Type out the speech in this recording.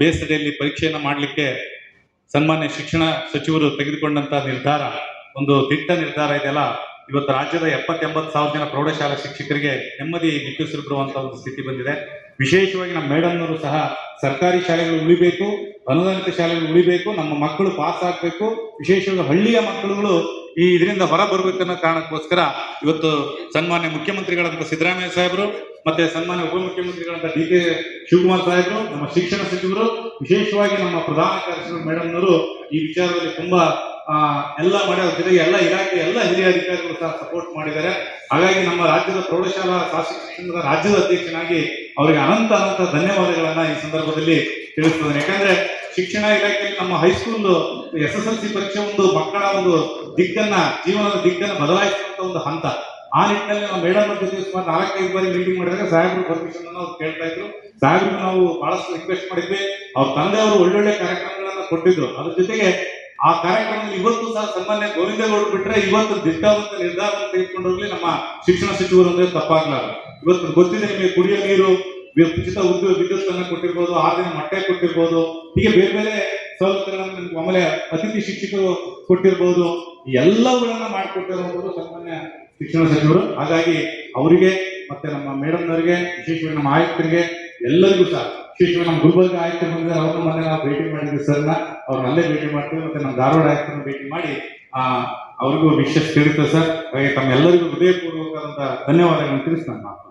ಬೇಸಡೆಯಲ್ಲಿ ಪರೀಕ್ಷೆಯನ್ನು ಮಾಡಲಿಕ್ಕೆ ಸನ್ಮಾನ್ಯ ಶಿಕ್ಷಣ ಸಚಿವರು ತೆಗೆದುಕೊಂಡಂತ ನಿರ್ಧಾರ ಒಂದು ದಿಟ್ಟ ನಿರ್ಧಾರ ಇದೆಯಲ್ಲ. ಇವತ್ತು ರಾಜ್ಯದ 70-80 ಜನ ಪ್ರೌಢಶಾಲಾ ಶಿಕ್ಷಕರಿಗೆ ನೆಮ್ಮದಿ ನಿಟ್ಟುಸಿರು ಬಿಡುವಂತ ಒಂದು ಸ್ಥಿತಿ ಬಂದಿದೆ. ವಿಶೇಷವಾಗಿ ನಮ್ಮ ಮೇಡಮ್ನವರು ಸಹ ಸರ್ಕಾರಿ ಶಾಲೆಗಳು ಉಳಿಬೇಕು, ಅನುದಾನಿತ ಶಾಲೆಗಳು ಉಳಿಬೇಕು, ನಮ್ಮ ಮಕ್ಕಳು ಪಾಸ್ ಆಗಬೇಕು, ವಿಶೇಷವಾಗಿ ಹಳ್ಳಿಯ ಮಕ್ಕಳುಗಳು ಈ ಇದರಿಂದ ಹೊರ ಬರಬೇಕನ್ನೋ ಕಾರಣಕ್ಕೋಸ್ಕರ ಇವತ್ತು ಸನ್ಮಾನ್ಯ ಮುಖ್ಯಮಂತ್ರಿಗಳಂತ ಸಿದ್ದರಾಮಯ್ಯ ಸಾಹೇಬರು ಮತ್ತೆ ಸನ್ಮಾನ್ಯ ಉಪಮುಖ್ಯಮಂತ್ರಿಗಳಂತ ಡಿ.ಕೆ. ಶಿವಕುಮಾರ್ ಸಾಹೇಬರು, ನಮ್ಮ ಶಿಕ್ಷಣ ಸಚಿವರು, ವಿಶೇಷವಾಗಿ ನಮ್ಮ ಪ್ರಧಾನ ಕಾರ್ಯದರ್ಶಿ ಮೇಡಮ್ನವರು ಈ ವಿಚಾರದಲ್ಲಿ ತುಂಬಾ ಎಲ್ಲ ಮಾಡೋದ್ರ ಜೊತೆಗೆ ಎಲ್ಲ ಇಲಾಖೆ ಎಲ್ಲ ಹಿರಿಯ ಅಧಿಕಾರಿಗಳು ಸಹ ಸಪೋರ್ಟ್ ಮಾಡಿದ್ದಾರೆ. ಹಾಗಾಗಿ ನಮ್ಮ ರಾಜ್ಯದ ಪ್ರೌಢಶಾಲಾ ಶಿಕ್ಷಣದ ರಾಜ್ಯದ ಅಧ್ಯಕ್ಷನಾಗಿ ಅವರಿಗೆ ಅನಂತ ಧನ್ಯವಾದಗಳನ್ನ ಈ ಸಂದರ್ಭದಲ್ಲಿ ತಿಳಿಸ್ತೇನೆ. ಯಾಕಂದ್ರೆ ಶಿಕ್ಷಣ ಇಲಾಖೆಯಲ್ಲಿ ನಮ್ಮ ಹೈಸ್ಕೂಲ್ SSLC ಪರೀಕ್ಷೆ ಒಂದು ಮಕ್ಕಳ ಒಂದು ಜೀವನದ ದಿಕ್ಕನ್ನು ಬದಲಾಯಿಸುವಂತ ಒಂದು ಹಂತ. ಆ ನಿಟ್ಟಿನಲ್ಲಿ ನಾವು ಮೇಡಮ್ ಜೊತೆ ಸುಮಾರು 4-5 ಬಾರಿ ಮೀಟಿಂಗ್ ಮಾಡಿದಾಗ ಸಾಹೇಬ್ರು ಪರ್ಮಿಷನ್ ಅನ್ನು ಅವ್ರು ಕೇಳ್ತಾ ಇದ್ರು. ಸಾಹೇಬ್ರು ನಾವು ಬಹಳಷ್ಟು ರಿಕ್ವೆಸ್ಟ್ ಮಾಡಿದ್ವಿ. ಅವ್ರ ತಂದೆಯವರು ಒಳ್ಳೊಳ್ಳೆ ಕಾರ್ಯಕ್ರಮಗಳನ್ನ ಕೊಟ್ಟಿದ್ರು. ಅದ್ರ ಜೊತೆಗೆ ಆ ಕಾರ್ಯಕ್ರಮದಲ್ಲಿ ಇವತ್ತು ಸಹ ಸನ್ಮಾನ್ಯ ಗೋವಿಂದೇಗೌಡರು ಬಿಟ್ರೆ ಇವತ್ತು ದಿಟ್ಟಾದಂತ ನಿರ್ಧಾರ ತೆಗೆದುಕೊಂಡು ಹೋಗ್ಲಿ ನಮ್ಮ ಶಿಕ್ಷಣ ಸಚಿವರು ಅಂದ್ರೆ ತಪ್ಪಾಗ್ಲಾರ. ಇವತ್ತು ಗೊತ್ತಿದೆ ನಿಮಗೆ, ಕುಡಿಯೋ ನೀರು, ಉಚಿತ ವಿದ್ಯುತ್ ಅನ್ನು ಕೊಟ್ಟಿರ್ಬೋದು, 6 ದಿನ ಮೊಟ್ಟೆ ಕೊಟ್ಟಿರ್ಬೋದು, ಹೀಗೆ ಬೇರೆ ಬೇರೆ ಸವಲತ್ತುಗಳನ್ನು ಆಮೇಲೆ ಅತಿಥಿ ಶಿಕ್ಷಕರು ಕೊಟ್ಟಿರ್ಬೋದು. ಎಲ್ಲವುಗಳನ್ನ ಮಾಡಿಕೊಟ್ಟಿರುವಂತದ್ದು ಸನ್ಮಾನ್ಯ ಶಿಕ್ಷಣ ಸಚಿವರು. ಹಾಗಾಗಿ ಅವರಿಗೆ ಮತ್ತೆ ನಮ್ಮ ಮೇಡಮ್ನವರಿಗೆ, ವಿಶೇಷವಾಗಿ ನಮ್ಮ ಆಯುಕ್ತರಿಗೆ ಎಲ್ಲರಿಗೂ ಸಹ, ವಿಶೇಷವಾಗಿ ನಮ್ಮ ಗುಲ್ಬರ್ಗ ಆಯುಕ್ತರು ಬಂದಿದ್ದಾರೆ, ಅವ್ರನ್ನ ಮೊನ್ನೆ ನಾವು ಭೇಟಿ ಮಾಡಿದ್ವಿ ಸರ್ನ, ಅವ್ರನ್ನ ಅಲ್ಲೇ ಭೇಟಿ ಮಾಡ್ತೀವಿ. ಮತ್ತೆ ನಮ್ಮ ಧಾರವಾಡ ಆಯುಕ್ತರನ್ನ ಭೇಟಿ ಮಾಡಿ ಅವ್ರಿಗೂ ವಿಶೇಷ ತಿಳಿಯುತ್ತೆ ಸರ್. ಹಾಗೆ ತಮ್ಮೆಲ್ಲರಿಗೂ ಹೃದಯಪೂರ್ವಕವಾದಂತಹ ಧನ್ಯವಾದಗಳನ್ನು ತಿಳಿಸ್ತಾನೆ ನಾನು.